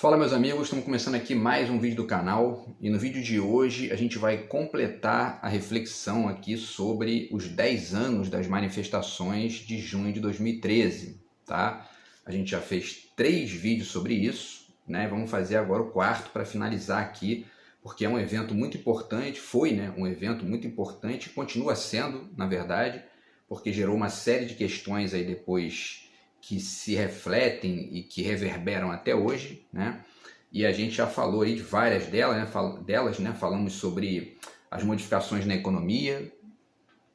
Fala meus amigos, estamos começando aqui mais um vídeo do canal e no vídeo de hoje a gente vai completar a reflexão aqui sobre os 10 anos das manifestações de junho de 2013, tá? A gente já fez 3 vídeos sobre isso, né? Vamos fazer agora o quarto para finalizar aqui, porque é um evento muito importante, um evento muito importante, continua sendo, na verdade, porque gerou uma série de questões aí depois que se refletem e que reverberam até hoje, né? E a gente já falou aí de várias delas, né? Falamos sobre as modificações na economia,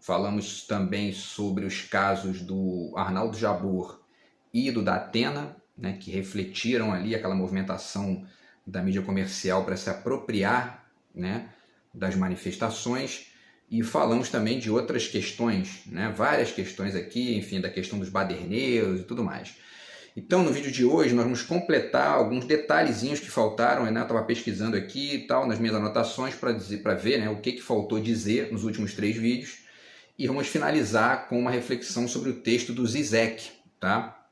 falamos também sobre os casos do Arnaldo Jabbour e do Datena, né? Que refletiram ali aquela movimentação da mídia comercial para se apropriar, né? Das manifestações. E falamos também de outras questões, né? Várias questões aqui, enfim, da questão dos baderneiros e tudo mais. Então, no vídeo de hoje, nós vamos completar alguns detalhezinhos que faltaram, né? Eu estava pesquisando aqui e tal, nas minhas anotações, para ver, né, o que faltou dizer nos últimos 3 vídeos. E vamos finalizar com uma reflexão sobre o texto do Zizek, tá?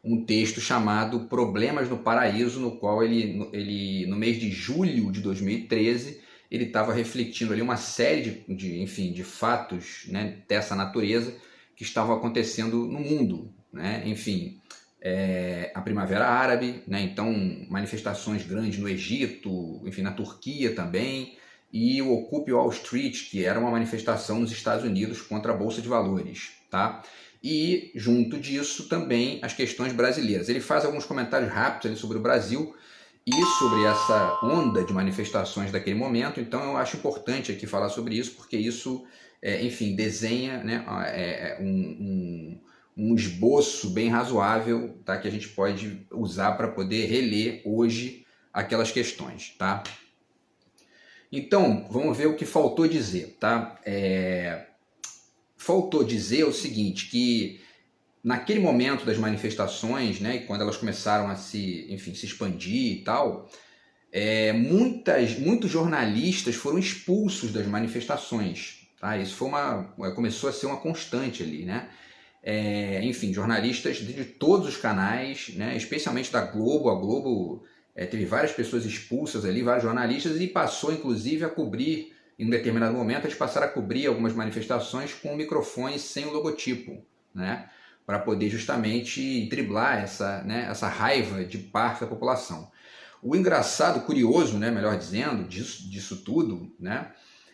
Um texto chamado Problemas no Paraíso, no qual ele no mês de julho de 2013, ele estava refletindo ali uma série de fatos, né, dessa natureza que estavam acontecendo no mundo, né? Enfim, a Primavera Árabe, né? Então manifestações grandes no Egito, enfim, na Turquia também, e o Occupy Wall Street, que era uma manifestação nos Estados Unidos contra a Bolsa de Valores, tá? E junto disso também as questões brasileiras. Ele faz alguns comentários rápidos ali sobre o Brasil e sobre essa onda de manifestações daquele momento. Então eu acho importante aqui falar sobre isso, porque isso, enfim, desenha, né, um esboço bem razoável, tá, que a gente pode usar para poder reler hoje aquelas questões, tá? Então, vamos ver o que faltou dizer, tá? Faltou dizer o seguinte, que naquele momento das manifestações, né, quando elas começaram a se expandir e tal, muitos jornalistas foram expulsos das manifestações, tá? Isso começou a ser uma constante ali, né? Enfim, jornalistas de todos os canais, né, especialmente da Globo. A Globo teve várias pessoas expulsas ali, vários jornalistas, e passou inclusive a cobrir, em um determinado momento, eles passaram a cobrir algumas manifestações com microfones sem o logotipo, né? Para poder justamente driblar essa raiva de parte da população. O engraçado, curioso, né, melhor dizendo, disso tudo, né,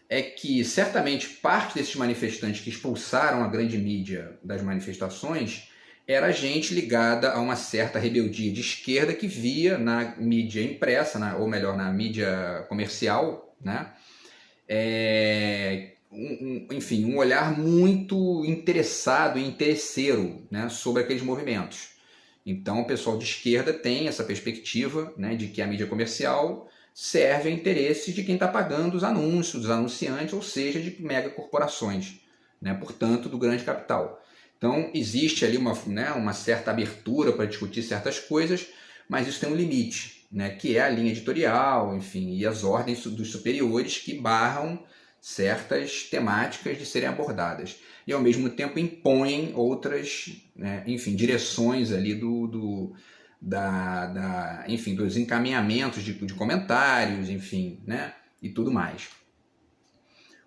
é que certamente parte desses manifestantes que expulsaram a grande mídia das manifestações era gente ligada a uma certa rebeldia de esquerda que via na mídia impressa, ou melhor, na mídia comercial, né, enfim, um olhar muito interessado e interesseiro, né, sobre aqueles movimentos. Então o pessoal de esquerda tem essa perspectiva, né, de que a mídia comercial serve a interesses de quem está pagando os anúncios, dos anunciantes, ou seja, de megacorporações, né, portanto do grande capital. Então existe ali uma certa abertura para discutir certas coisas, mas isso tem um limite, né, que é a linha editorial, enfim, e as ordens dos superiores que barram certas temáticas de serem abordadas e ao mesmo tempo impõem outras, né, enfim, direções ali enfim, dos encaminhamentos de comentários, enfim, né, e tudo mais.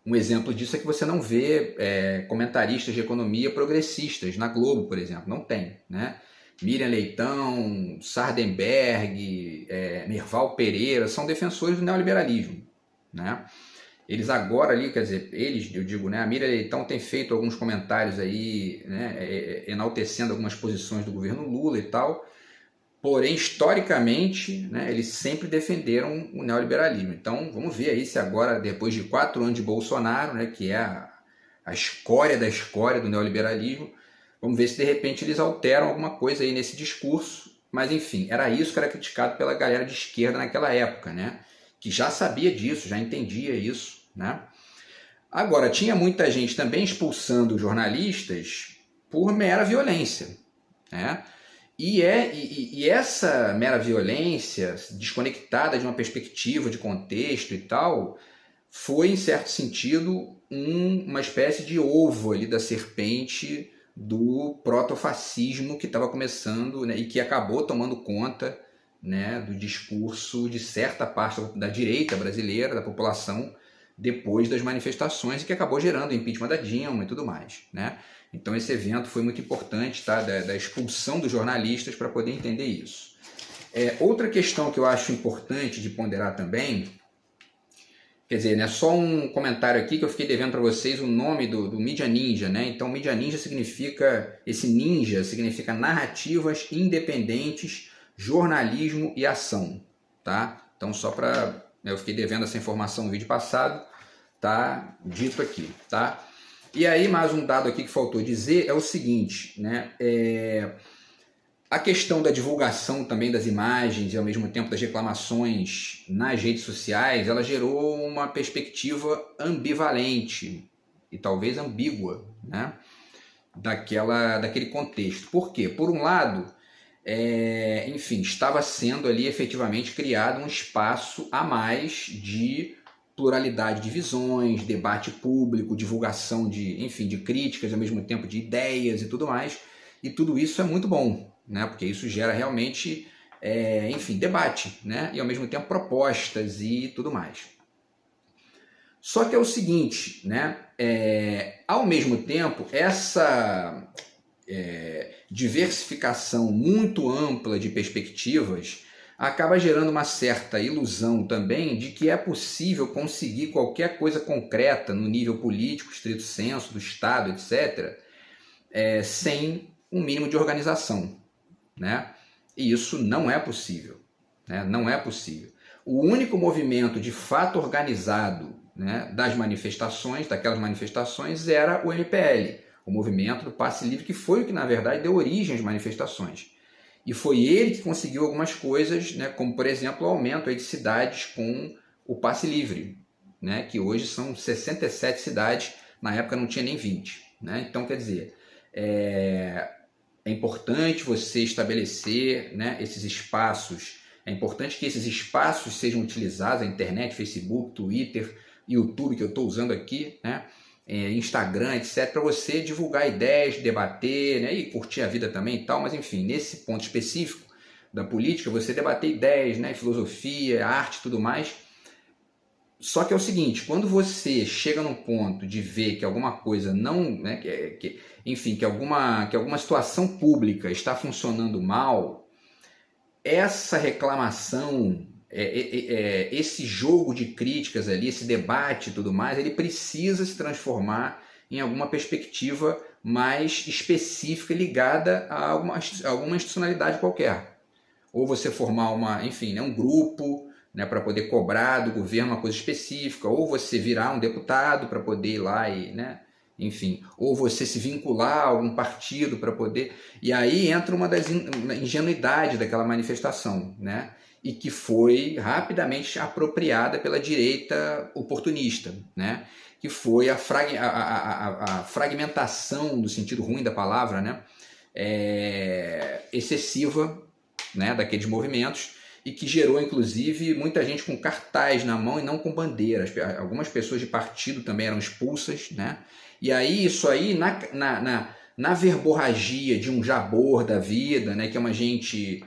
Um exemplo disso é que você não vê comentaristas de economia progressistas na Globo, por exemplo, não tem, né? Miriam Leitão, Sardenberg, Merval Pereira são defensores do neoliberalismo, né? Eles agora ali, quer dizer, eu digo, né, a Miriam Leitão tem feito alguns comentários aí, né, enaltecendo algumas posições do governo Lula e tal, porém, historicamente, né, eles sempre defenderam o neoliberalismo. Então, vamos ver aí se agora, depois de 4 anos de Bolsonaro, né, que é a escória da escória do neoliberalismo, vamos ver se de repente eles alteram alguma coisa aí nesse discurso. Mas, enfim, era isso que era criticado pela galera de esquerda naquela época, né, que já sabia disso, já entendia isso, né? Agora, tinha muita gente também expulsando jornalistas por mera violência, né? E essa mera violência, desconectada de uma perspectiva de contexto e tal, foi, em certo sentido, uma espécie de ovo ali da serpente do protofascismo que estava começando, né, e que acabou tomando conta né, do discurso de certa parte da direita brasileira, da população, depois das manifestações, e que acabou gerando o impeachment da Dilma e tudo mais, né? Então esse evento foi muito importante, tá? Da expulsão dos jornalistas, para poder entender isso. Outra questão que eu acho importante de ponderar também, quer dizer, né, só um comentário aqui que eu fiquei devendo para vocês o nome do Mídia Ninja, né? Então Mídia Ninja significa, esse ninja significa narrativas independentes, jornalismo e ação, tá? Então só para... eu fiquei devendo essa informação no vídeo passado, tá dito aqui, tá? E aí, mais um dado aqui que faltou dizer é o seguinte, né? A questão da divulgação também das imagens e ao mesmo tempo das reclamações nas redes sociais, ela gerou uma perspectiva ambivalente e talvez ambígua, né? Daquele contexto. Por quê? Por um lado, enfim, estava sendo ali efetivamente criado um espaço a mais de pluralidade de visões, debate público, divulgação de críticas, ao mesmo tempo de ideias e tudo mais, e tudo isso é muito bom, né? Porque isso gera realmente, debate, né? E ao mesmo tempo propostas e tudo mais. Só que é o seguinte, né? Ao mesmo tempo, essa diversificação muito ampla de perspectivas acaba gerando uma certa ilusão também de que é possível conseguir qualquer coisa concreta no nível político, estrito senso, do Estado, etc., sem um mínimo de organização, né? E isso não é possível, né? Não é possível. O único movimento de fato organizado, né, daquelas manifestações, era o MPL, o movimento do passe livre, que foi o que, na verdade, deu origem às manifestações. E foi ele que conseguiu algumas coisas, né, como, por exemplo, o aumento aí de cidades com o passe livre, né, que hoje são 67 cidades, na época não tinha nem 20. Né? Então, quer dizer, é importante você estabelecer, né, esses espaços, é importante que esses espaços sejam utilizados, a internet, Facebook, Twitter, YouTube, que eu estou usando aqui, né, Instagram, etc., para você divulgar ideias, debater, né, e curtir a vida também e tal, mas enfim, nesse ponto específico da política, você debater ideias, né, filosofia, arte e tudo mais. Só que é o seguinte, quando você chega num ponto de ver que alguma coisa não, né, que alguma situação pública está funcionando mal, essa reclamação, esse jogo de críticas ali, esse debate e tudo mais, ele precisa se transformar em alguma perspectiva mais específica ligada a alguma institucionalidade qualquer. Ou você formar um grupo, né, para poder cobrar do governo uma coisa específica, ou você virar um deputado para poder ir lá e, né, enfim, ou você se vincular a algum partido para poder... E aí entra uma das ingenuidades daquela manifestação, né? E que foi rapidamente apropriada pela direita oportunista, né? Que foi a fragmentação, no sentido ruim da palavra, né? Excessiva, né, daqueles movimentos, e que gerou, inclusive, muita gente com cartaz na mão e não com bandeiras. Algumas pessoas de partido também eram expulsas, né? E aí, isso aí, na verborragia de um Jabor da vida, né, que é uma gente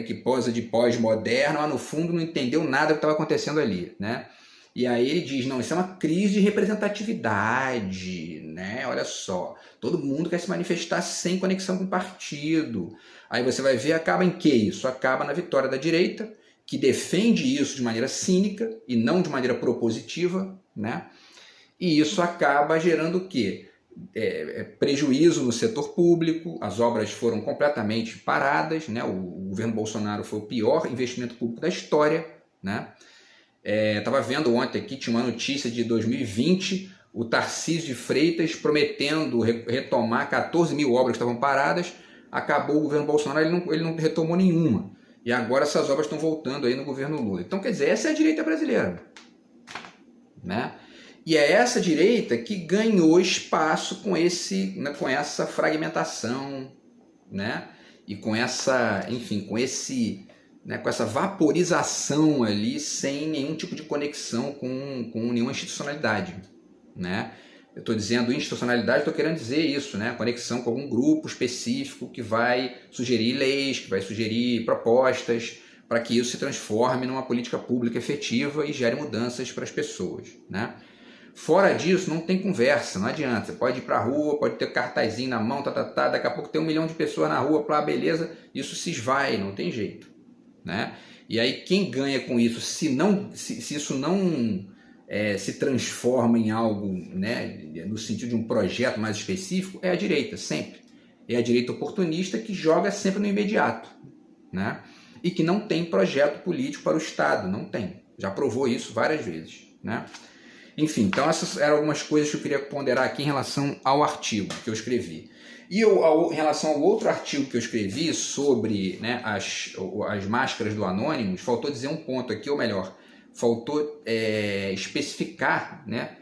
que posa de pós-moderno, mas no fundo não entendeu nada do que estava acontecendo ali, né? E aí ele diz, não, isso é uma crise de representatividade, né? Olha só, todo mundo quer se manifestar sem conexão com o partido. Aí você vai ver, acaba em que isso? Acaba na vitória da direita, que defende isso de maneira cínica e não de maneira propositiva, né? E isso acaba gerando o quê? Prejuízo no setor público, as obras foram completamente paradas, né? O governo Bolsonaro foi o pior investimento público da história, né? Estava vendo ontem aqui, tinha uma notícia de 2020, o Tarcísio de Freitas prometendo retomar 14 mil obras que estavam paradas. Acabou o governo Bolsonaro, ele não retomou nenhuma. E agora essas obras estão voltando aí no governo Lula. Então, quer dizer, essa é a direita brasileira, né? E é essa direita que ganhou espaço com essa fragmentação, né? E com essa vaporização ali, sem nenhum tipo de conexão com nenhuma institucionalidade, né? eu estou dizendo institucionalidade, estou querendo dizer isso, né? Conexão com algum grupo específico que vai sugerir leis, que vai sugerir propostas, para que isso se transforme numa política pública efetiva e gere mudanças para as pessoas, né? Fora disso, não tem conversa, não adianta. Você pode ir para a rua, pode ter cartazinho na mão, daqui a pouco tem 1 milhão de pessoas na rua, beleza, isso se esvai, não tem jeito, né? E aí quem ganha com isso, se isso não se transforma em algo, né, no sentido de um projeto mais específico, é a direita, sempre. É a direita oportunista que joga sempre no imediato, né? E que não tem projeto político para o Estado, não tem. Já provou isso várias vezes, né? Enfim, então essas eram algumas coisas que eu queria ponderar aqui em relação ao artigo que eu escrevi. E em relação ao outro artigo que eu escrevi sobre, né, as máscaras do Anonymous, faltou dizer um ponto aqui, ou melhor, faltou especificar, né,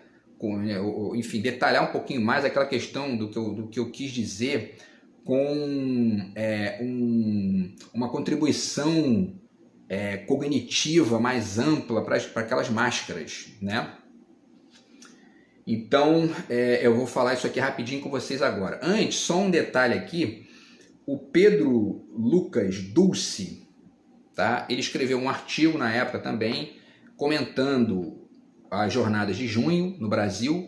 enfim, detalhar um pouquinho mais aquela questão do que eu quis dizer com uma contribuição cognitiva mais ampla para aquelas máscaras, né? Então, eu vou falar isso aqui rapidinho com vocês agora. Antes, só um detalhe aqui. O Pedro Lucas Dulce, tá? Ele escreveu um artigo na época também, comentando as jornadas de junho no Brasil,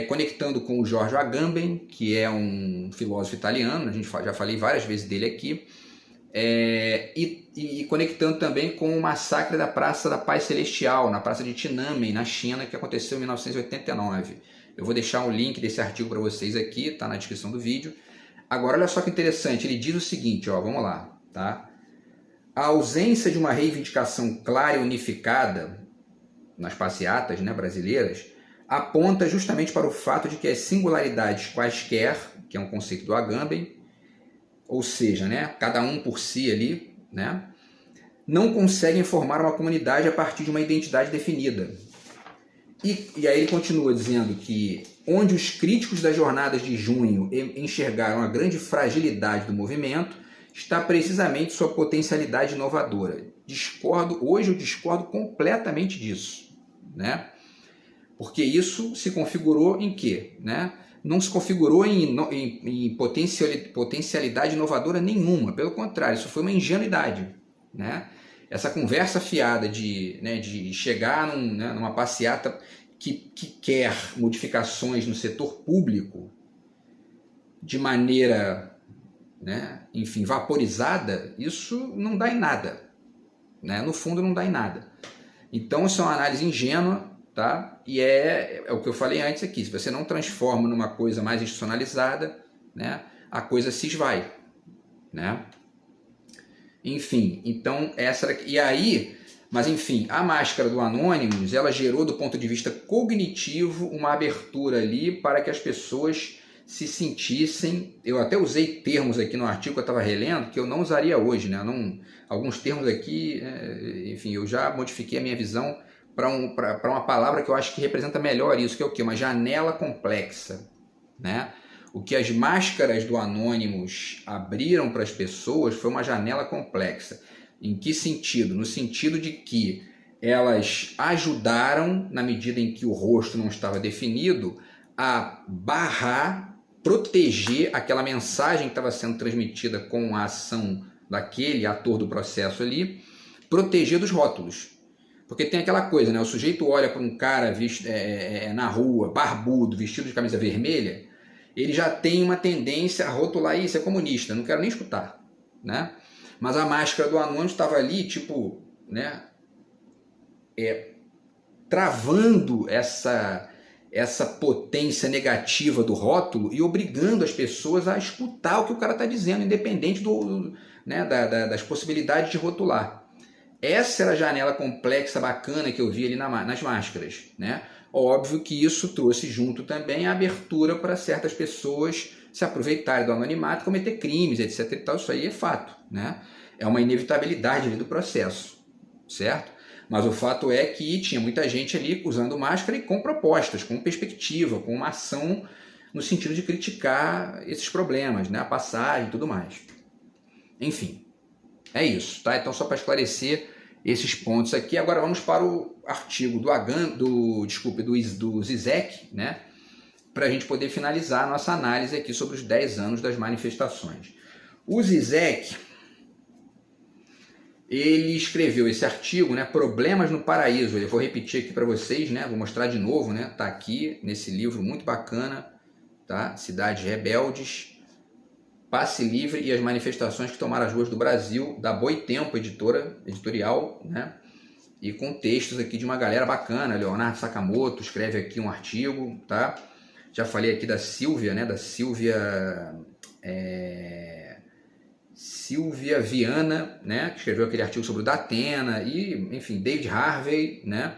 conectando com o Giorgio Agamben, que é um filósofo italiano, a gente já falei várias vezes dele aqui, e conectando também com o massacre da Praça da Paz Celestial, na Praça de Tiananmen, na China, que aconteceu em 1989. Eu vou deixar um link desse artigo para vocês aqui, está na descrição do vídeo. Agora, olha só que interessante, ele diz o seguinte, ó, vamos lá, tá? A ausência de uma reivindicação clara e unificada nas passeatas, né, brasileiras, aponta justamente para o fato de que as singularidades quaisquer, que é um conceito do Agamben, ou seja, né, cada um por si ali, né, não conseguem formar uma comunidade a partir de uma identidade definida. E aí ele continua dizendo que onde os críticos das jornadas de junho enxergaram a grande fragilidade do movimento, está precisamente sua potencialidade inovadora. Hoje eu discordo completamente disso, né? Porque isso se configurou em quê? Né? Não se configurou em potencialidade inovadora nenhuma, pelo contrário, isso foi uma ingenuidade, né? Essa conversa fiada de chegar numa passeata que quer modificações no setor público de maneira, né, enfim, vaporizada, isso não dá em nada, né? No fundo não dá em nada. Então isso é uma análise ingênua, tá? E é o que eu falei antes aqui, se você não transforma numa coisa mais institucionalizada, né, a coisa se esvai, né? Enfim, então mas enfim, a máscara do Anonymous, ela gerou do ponto de vista cognitivo uma abertura ali para que as pessoas se sentissem, eu até usei termos aqui no artigo que eu estava relendo, que eu não usaria hoje, né? Alguns termos aqui, enfim, eu já modifiquei a minha visão para uma palavra que eu acho que representa melhor isso, que é o quê? Uma janela complexa, né? O que as máscaras do Anonymous abriram para as pessoas foi uma janela complexa. Em que sentido? No sentido de que elas ajudaram, na medida em que o rosto não estava definido, a barrar, proteger aquela mensagem que estava sendo transmitida com a ação daquele ator do processo ali, proteger dos rótulos. Porque tem aquela coisa, né? O sujeito olha para um cara na rua, barbudo, vestido de camisa vermelha, ele já tem uma tendência a rotular isso, é comunista, não quero nem escutar, né? Mas a máscara do Anonymous estava ali, tipo, né, travando essa potência negativa do rótulo e obrigando as pessoas a escutar o que o cara está dizendo, independente das possibilidades de rotular. Essa era a janela complexa, bacana que eu vi ali nas máscaras, né? Óbvio que isso trouxe junto também a abertura para certas pessoas se aproveitarem do anonimato, cometer crimes, etc. e tal. Isso aí é fato, né? É uma inevitabilidade ali do processo, certo? Mas o fato é que tinha muita gente ali usando máscara e com propostas, com perspectiva, com uma ação no sentido de criticar esses problemas, né? A passagem e tudo mais. Enfim, é isso, tá? Então, só para esclarecer esses pontos aqui. Agora vamos para o artigo do Zizek, né? para a gente poder finalizar a nossa análise aqui sobre os 10 anos das manifestações. O Zizek, ele escreveu esse artigo, né, Problemas no Paraíso. Eu vou repetir aqui para vocês, né, vou mostrar de novo, né, tá aqui nesse livro muito bacana, tá? Cidades Rebeldes, Passe Livre e as Manifestações que Tomaram as Ruas do Brasil, da Boitempo editorial, né? E com textos aqui de uma galera bacana. Leonardo Sakamoto escreve aqui um artigo, tá? Já falei aqui da Silvia, né? Da Silvia Viana, né? Que escreveu aquele artigo sobre o Datena e, enfim, David Harvey, né?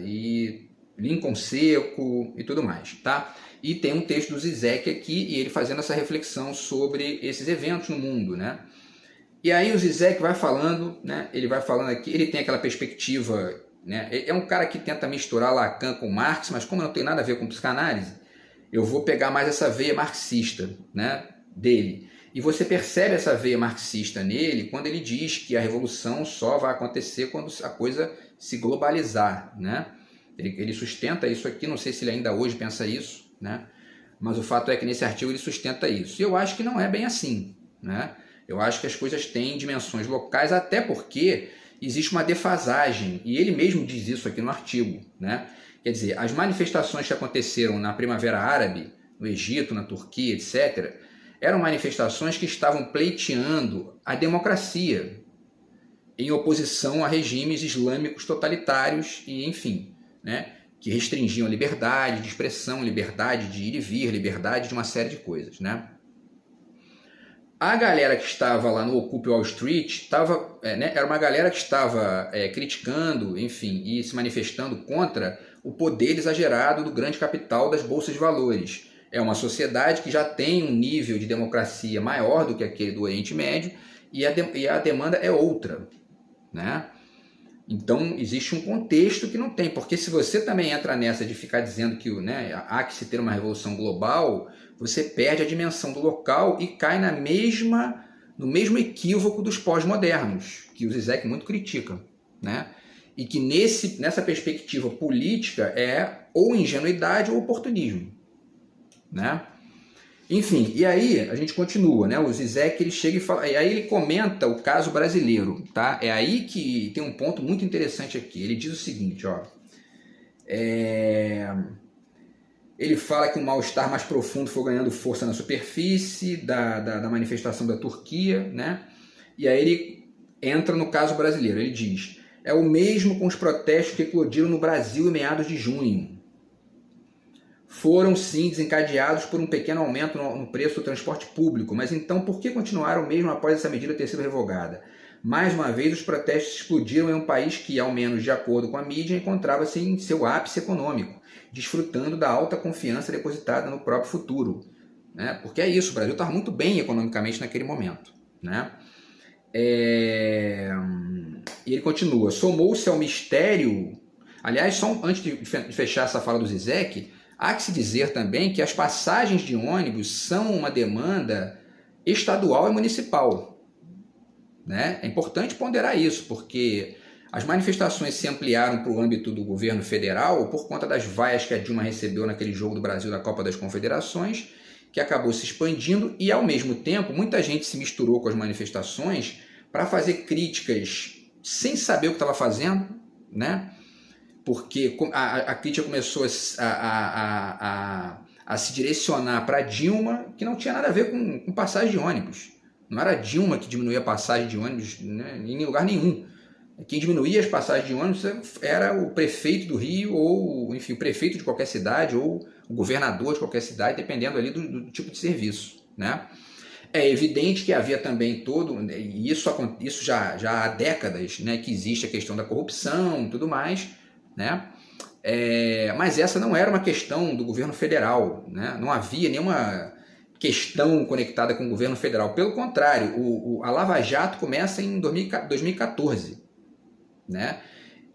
E Lincoln Seco e tudo mais, tá? E tem um texto do Zizek aqui, e ele fazendo essa reflexão sobre esses eventos no mundo, né? E aí o Zizek vai falando, né? Ele vai falando aqui, ele tem aquela perspectiva, né? É um cara que tenta misturar Lacan com Marx, mas como não tem nada a ver com psicanálise, eu vou pegar mais essa veia marxista, né? Dele. E você percebe essa veia marxista nele quando ele diz que a revolução só vai acontecer quando a coisa se globalizar, né? Ele sustenta isso aqui, não sei se ele ainda hoje pensa isso, né? Mas o fato é que nesse artigo ele sustenta isso. E eu acho que não é bem assim, né? Eu acho que as coisas têm dimensões locais, até porque existe uma defasagem, e ele mesmo diz isso aqui no artigo, né? Quer dizer, as manifestações que aconteceram na Primavera Árabe, no Egito, na Turquia, etc., eram manifestações que estavam pleiteando a democracia em oposição a regimes islâmicos totalitários e, enfim, né, que restringiam a liberdade de expressão, liberdade de ir e vir, liberdade de uma série de coisas, né? A galera que estava lá no Occupy Wall Street era uma galera que estava criticando, enfim, e se manifestando contra o poder exagerado do grande capital das bolsas de valores. É uma sociedade que já tem um nível de democracia maior do que aquele do Oriente Médio e a demanda é outra, né? Então, existe um contexto que não tem, porque se você também entra nessa de ficar dizendo que, né, há que se ter uma revolução global, você perde a dimensão do local e cai no mesmo equívoco dos pós-modernos, que o Zizek muito critica, né? E que nessa perspectiva política é ou ingenuidade ou oportunismo, né? Enfim, e aí a gente continua, né? O Zizek, ele chega e fala, e aí ele comenta o caso brasileiro, tá? É aí que tem um ponto muito interessante aqui. Ele diz o seguinte, ó, ele fala que um mal-estar mais profundo foi ganhando força na superfície da manifestação da Turquia, né? E aí ele entra no caso brasileiro. Ele diz, é o mesmo com os protestos que eclodiram no Brasil em meados de junho. Foram sim desencadeados por um pequeno aumento no preço do transporte público, mas então por que continuaram mesmo após essa medida ter sido revogada? Mais uma vez, os protestos explodiram em um país que, ao menos de acordo com a mídia, encontrava-se em seu ápice econômico, desfrutando da alta confiança depositada no próprio futuro, né? Porque é isso, o Brasil estava muito bem economicamente naquele momento, né? E ele continua, somou-se ao mistério, aliás, só antes de fechar essa fala do Zizek, há que se dizer também que as passagens de ônibus são uma demanda estadual e municipal, né? É importante ponderar isso, porque as manifestações se ampliaram para o âmbito do governo federal por conta das vaias que a Dilma recebeu naquele jogo do Brasil da Copa das Confederações, que acabou se expandindo e, ao mesmo tempo, muita gente se misturou com as manifestações para fazer críticas sem saber o que estava fazendo, né? Porque a crítica começou a se direcionar para Dilma, que não tinha nada a ver com passagem de ônibus. Não era a Dilma que diminuía a passagem de ônibus, né, em lugar nenhum. Quem diminuía as passagens de ônibus era o prefeito do Rio, ou, enfim, o prefeito de qualquer cidade, ou o governador de qualquer cidade, dependendo ali do tipo de serviço, né? É evidente que havia também e isso já há décadas, né, que existe a questão da corrupção e tudo mais, né? Mas essa não era uma questão do governo federal, né? Não havia nenhuma questão conectada com o governo federal. Pelo contrário, a Lava Jato começa em 2014, né?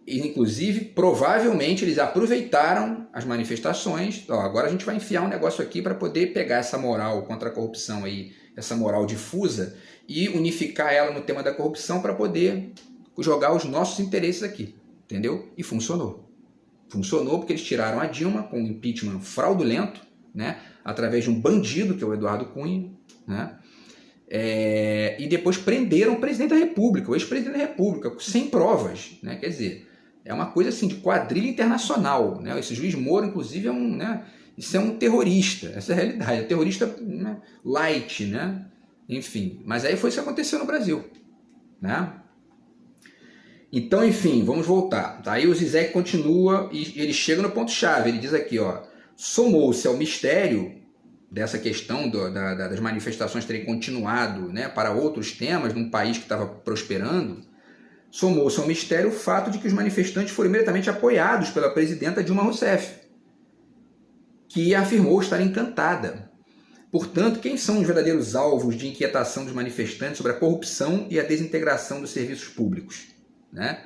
E, inclusive, provavelmente eles aproveitaram as manifestações. Ó, agora a gente vai enfiar um negócio aqui para poder pegar essa moral contra a corrupção aí, essa moral difusa, e unificar ela no tema da corrupção para poder jogar os nossos interesses aqui, entendeu? E funcionou, Funcionou porque eles tiraram a Dilma com um impeachment fraudulento, né, através de um bandido, que é o Eduardo Cunha, né, e depois prenderam o presidente da República, o ex-presidente da República, sem provas, né, quer dizer, é uma coisa assim de quadrilha internacional, né, esse juiz Moro, inclusive, né, isso é um terrorista, essa é a realidade, é terrorista, né, light, né, enfim, mas aí foi isso que aconteceu no Brasil, né. Então, enfim, vamos voltar. Aí o Zizek continua e ele chega no ponto-chave. Ele diz aqui, ó, somou-se ao mistério dessa questão das manifestações terem continuado, né, para outros temas num país que estava prosperando, somou-se ao mistério o fato de que os manifestantes foram imediatamente apoiados pela presidenta Dilma Rousseff, que afirmou estar encantada. Portanto, quem são os verdadeiros alvos de inquietação dos manifestantes sobre a corrupção e a desintegração dos serviços públicos? Né?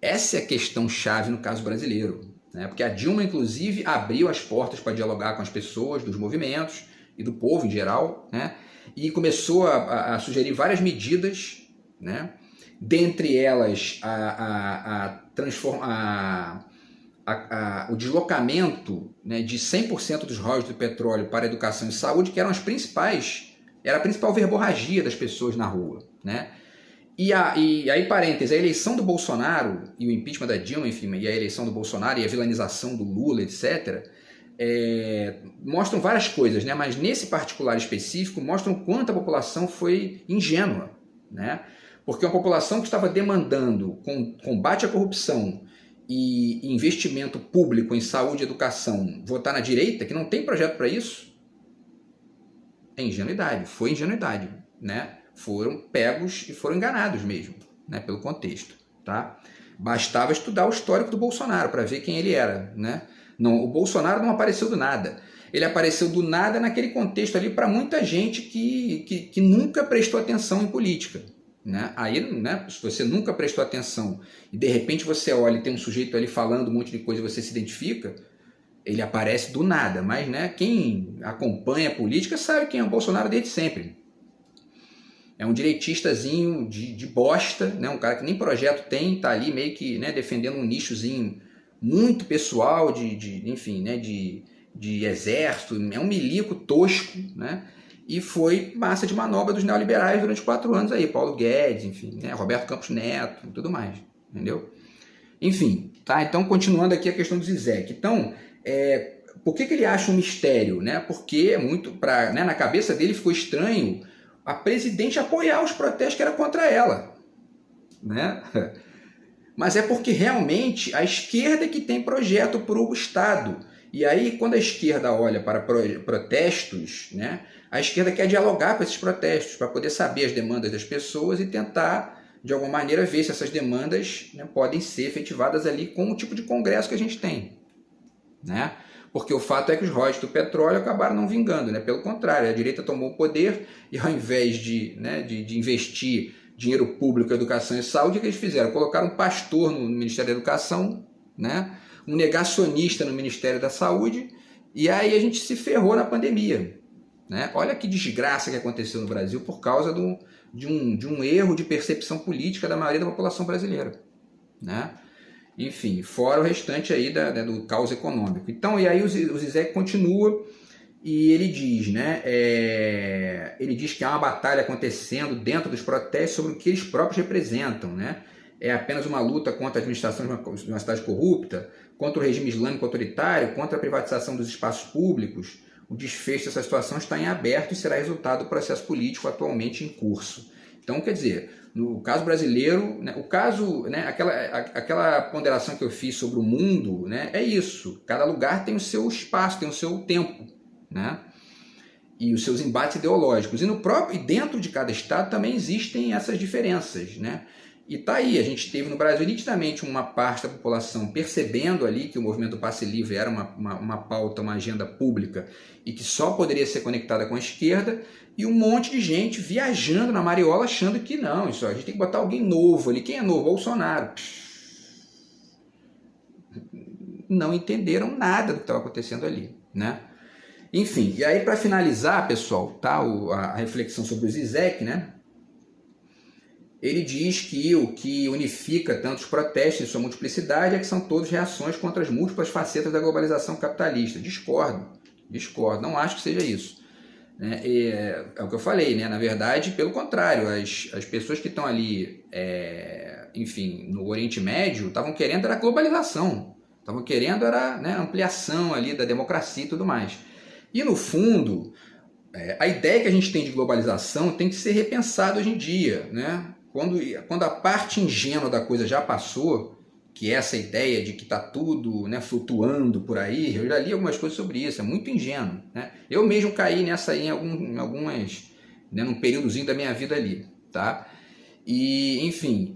Essa é a questão-chave no caso brasileiro, né? Porque a Dilma, inclusive, abriu as portas para dialogar com as pessoas, dos movimentos e do povo em geral, né? E começou a sugerir várias medidas, né? Dentre elas o deslocamento, né, de 100% dos royalties do petróleo para a educação e saúde, que eram as principais, era a principal verborragia das pessoas na rua, né? E aí, parênteses, a eleição do Bolsonaro e o impeachment da Dilma, enfim, e a eleição do Bolsonaro e a vilanização do Lula, etc., mostram várias coisas, né? Mas nesse particular específico mostram o quanto a população foi ingênua, né? Porque uma população que estava demandando combate à corrupção e investimento público em saúde e educação, votar na direita, que não tem projeto para isso, é ingenuidade, foi ingenuidade, né? Foram pegos e foram enganados mesmo, né, pelo contexto, tá? Bastava estudar o histórico do Bolsonaro para ver quem ele era, né? Não, o Bolsonaro não apareceu do nada. Ele apareceu do nada naquele contexto ali para muita gente que nunca prestou atenção em política, né? Aí, né, se você nunca prestou atenção e de repente você olha e tem um sujeito ali falando um monte de coisa e você se identifica, ele aparece do nada. Mas, né, quem acompanha a política sabe quem é o Bolsonaro desde sempre. É um direitistazinho de bosta, né? Um cara que nem projeto tem, tá ali meio que, né, defendendo um nichozinho muito pessoal enfim, né, de exército, é um milico tosco, né? E foi massa de manobra dos neoliberais durante 4 anos aí, Paulo Guedes, enfim, né, Roberto Campos Neto e tudo mais, entendeu? Enfim, tá? Então, continuando aqui a questão do Zizek. Então, por que ele acha um mistério, né? Porque é muito, né, na cabeça dele ficou estranho a presidente apoiar os protestos que era contra ela, né? Mas é porque realmente a esquerda é que tem projeto para o Estado. E aí, quando a esquerda olha para protestos, né, a esquerda quer dialogar com esses protestos para poder saber as demandas das pessoas e tentar, de alguma maneira, ver se essas demandas, né, podem ser efetivadas ali com o tipo de congresso que a gente tem, né? Porque o fato é que os royalties do petróleo acabaram não vingando, né? Pelo contrário, a direita tomou o poder e ao invés de investir dinheiro público em educação e saúde, o que eles fizeram? Colocaram um pastor no Ministério da Educação, né? Um negacionista no Ministério da Saúde, e aí a gente se ferrou na pandemia, né? Olha que desgraça que aconteceu no Brasil por causa de um erro de percepção política da maioria da população brasileira, né? Enfim, fora o restante aí do caos econômico. Então, e aí o Zizek continua e ele diz, né, ele diz que há uma batalha acontecendo dentro dos protestos sobre o que eles próprios representam, né? É apenas uma luta contra a administração de uma cidade corrupta, contra o regime islâmico autoritário, contra a privatização dos espaços públicos. O desfecho dessa situação está em aberto e será resultado do processo político atualmente em curso. Então, quer dizer, no caso brasileiro, né, aquela ponderação que eu fiz sobre o mundo, né, é isso. Cada lugar tem o seu espaço, tem o seu tempo, né, e os seus embates ideológicos. E dentro de cada estado também existem essas diferenças, né? E tá aí, a gente teve no Brasil nitidamente uma parte da população percebendo ali que o movimento Passe Livre era uma pauta, uma agenda pública e que só poderia ser conectada com a esquerda, e um monte de gente viajando na mariola achando que não, isso, a gente tem que botar alguém novo ali. Quem é novo? Bolsonaro. Não entenderam nada do que estava acontecendo ali, né? Enfim, e aí para finalizar, pessoal, tá, a reflexão sobre o Zizek, né? ele diz que o que unifica tantos protestos em sua multiplicidade é que são todos reações contra as múltiplas facetas da globalização capitalista. Discordo, não acho que seja isso. É o que eu falei, né? Na verdade, pelo contrário, as pessoas que estão ali, enfim, no Oriente Médio, estavam querendo era globalização, estavam querendo era, né, ampliação ali da democracia e tudo mais. E no fundo, a ideia que a gente tem de globalização tem que ser repensada hoje em dia, né? Quando a parte ingênua da coisa já passou, que é essa ideia de que está tudo, né, flutuando por aí, eu já li algumas coisas sobre isso, é muito ingênuo, né? Eu mesmo caí nessa aí em algumas, né, num períodozinho da minha vida ali, tá? E, enfim,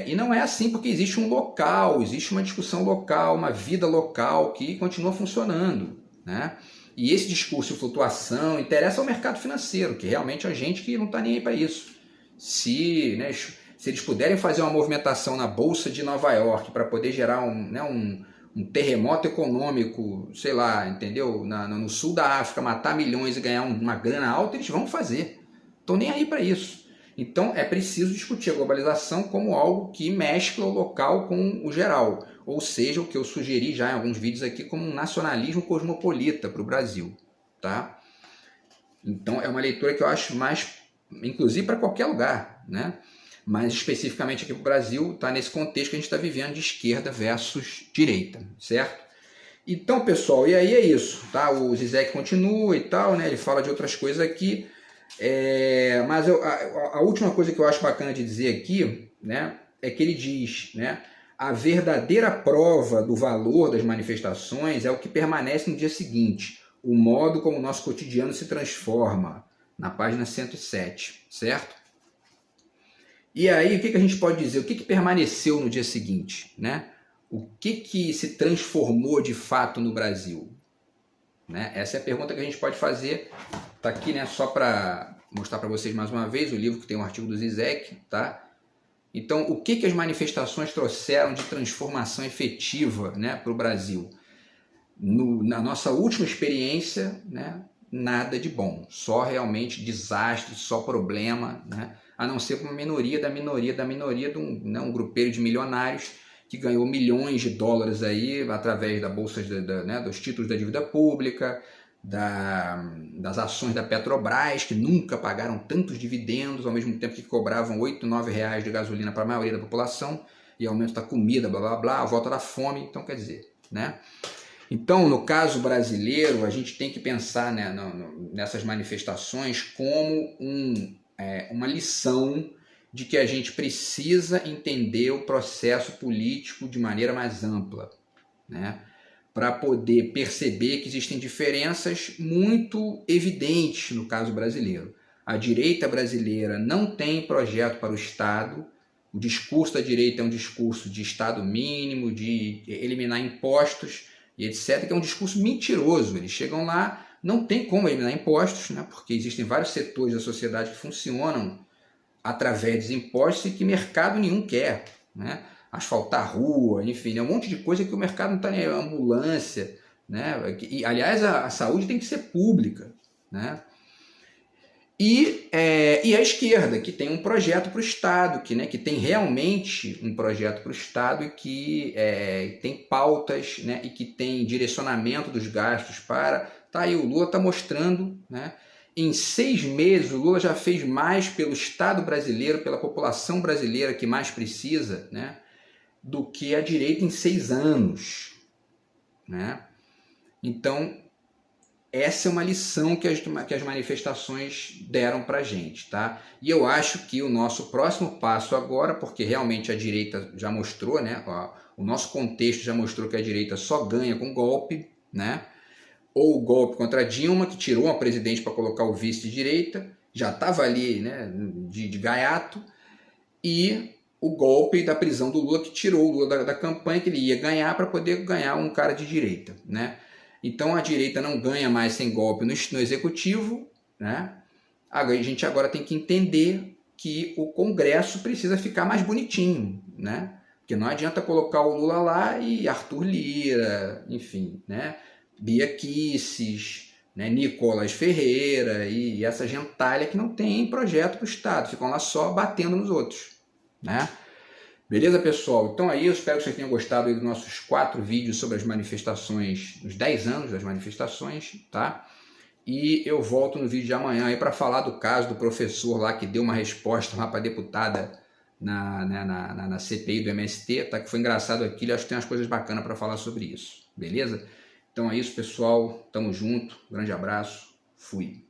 e não é assim porque existe um local, existe uma discussão local, uma vida local que continua funcionando, né? E esse discurso de flutuação interessa ao mercado financeiro, que realmente é gente que não está nem aí para isso. Se eles puderem fazer uma movimentação na Bolsa de Nova York para poder gerar um terremoto econômico, sei lá, entendeu? No sul da África, matar milhões e ganhar uma grana alta, eles vão fazer. Estão nem aí para isso. Então é preciso discutir a globalização como algo que mescla o local com o geral. Ou seja, o que eu sugeri já em alguns vídeos aqui como um nacionalismo cosmopolita para o Brasil. Tá? Então é uma leitura que eu acho mais, inclusive para qualquer lugar, né? Mas especificamente aqui para o Brasil, está nesse contexto que a gente está vivendo de esquerda versus direita, certo? Então, pessoal, e aí é isso, tá? O Zizek continua e tal, né? Ele fala de outras coisas aqui, mas a última coisa que eu acho bacana de dizer aqui, né, é que ele diz, né, a verdadeira prova do valor das manifestações é o que permanece no dia seguinte, o modo como o nosso cotidiano se transforma, na página 107, certo? E aí, o que a gente pode dizer? O que permaneceu no dia seguinte, né? O que se transformou de fato no Brasil? Né? Essa é a pergunta que a gente pode fazer. Está aqui, né, só para mostrar para vocês mais uma vez o livro que tem um artigo do Zizek, tá? Então, o que as manifestações trouxeram de transformação efetiva, né, para o Brasil? Na nossa última experiência, né, nada de bom, só realmente desastre, só problema, né? A não ser para uma minoria de um grupeiro de milionários que ganhou milhões de dólares aí através da bolsa, né, dos títulos da dívida pública, das ações da Petrobras, que nunca pagaram tantos dividendos, ao mesmo tempo que cobravam 8, 9 reais de gasolina para a maioria da população, e aumento da comida, blá blá blá, a volta da fome. Então, quer dizer, né? Então, no caso brasileiro, a gente tem que pensar, né, nessas manifestações como uma lição de que a gente precisa entender o processo político de maneira mais ampla, né, para poder perceber que existem diferenças muito evidentes no caso brasileiro. A direita brasileira não tem projeto para o Estado, o discurso da direita é um discurso de Estado mínimo, de eliminar impostos e etc., que é um discurso mentiroso. Eles chegam lá, não tem como eliminar impostos, né, porque existem vários setores da sociedade que funcionam através dos impostos e que mercado nenhum quer, né? Asfaltar a rua, enfim, um monte de coisa que o mercado não está nem, ambulância, né? E, aliás, a saúde tem que ser pública, né? E a esquerda, que tem um projeto para o Estado, que tem realmente um projeto para o Estado e que tem pautas, né, e que tem direcionamento dos gastos para... Tá aí, o Lula está mostrando, né? Em 6 meses, o Lula já fez mais pelo Estado brasileiro, pela população brasileira que mais precisa, né, do que a direita em 6 anos. Né? Então, essa é uma lição que as manifestações deram para a gente. Tá? E eu acho que o nosso próximo passo agora, porque realmente a direita já mostrou, né, o nosso contexto já mostrou que a direita só ganha com golpe, né? Ou o golpe contra Dilma, que tirou uma presidente para colocar o vice de direita, já estava ali, né, de gaiato, e o golpe da prisão do Lula, que tirou o Lula da campanha, que ele ia ganhar para poder ganhar um cara de direita. Né? Então a direita não ganha mais sem golpe no executivo, né? A gente agora tem que entender que o Congresso precisa ficar mais bonitinho, né? Porque não adianta colocar o Lula lá e Arthur Lira, enfim, né? Bia Kicis, né, Nicolás Ferreira e essa gentalha que não tem projeto para o Estado, ficam lá só batendo nos outros. né? Beleza, pessoal? Então é isso, espero que vocês tenham gostado aí dos nossos 4 vídeos sobre as manifestações, os 10 anos das manifestações, tá? E eu volto no vídeo de amanhã aí para falar do caso do professor lá que deu uma resposta lá para a deputada na CPI do MST, tá? Que foi engraçado aquilo, acho que tem umas coisas bacanas para falar sobre isso, beleza? Então é isso, pessoal, tamo junto, grande abraço, fui!